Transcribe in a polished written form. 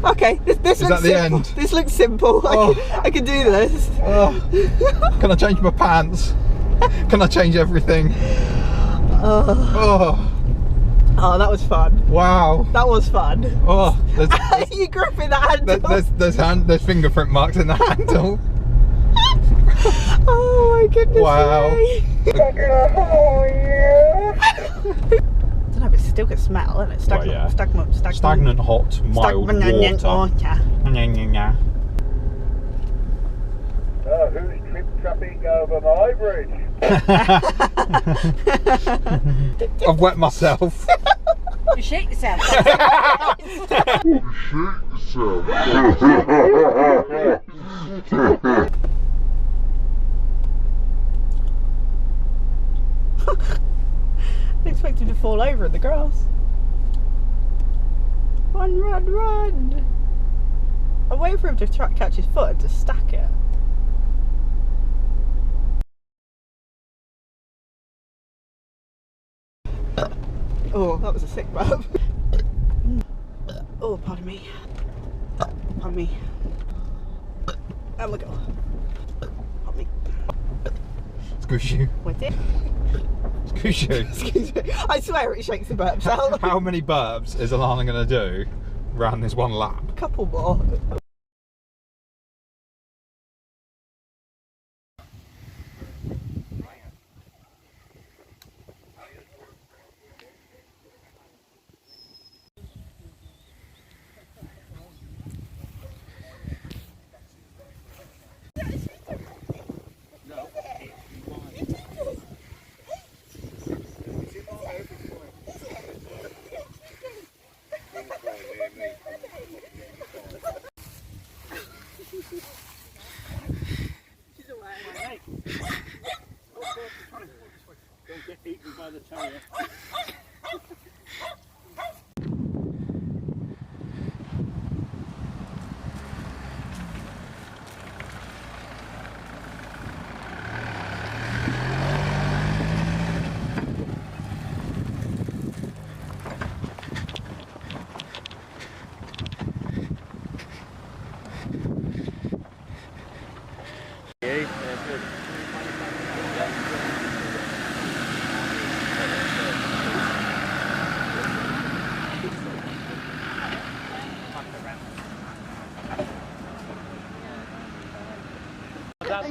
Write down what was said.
Okay, this Is looks that the simple. end? This looks simple. Oh. I can do this. Oh. Can I change my pants? Can I change everything? Oh. Oh, that was fun. Wow. That was fun. Oh, You gripping the handle. there's fingerprint marks in the handle. Oh my goodness. Wow. I don't know, but it still can smell, isn't it? Stagnant hot, mild water. Who's trip-trapping over my bridge? I've wet myself. You shake yourself. I expect him to fall over in the grass. Run, run, run! I'm waiting for him to catch his foot and to stack it. Oh, that was a sick burp. Oh, pardon me. Pardon me. Oh my god. Pardon me. Excuse you. What did? Excuse you. Excuse me. I swear it shakes the burps out. How many burps is Alana going to do around this one lap? A couple more. Don't get eaten by the terrier. That's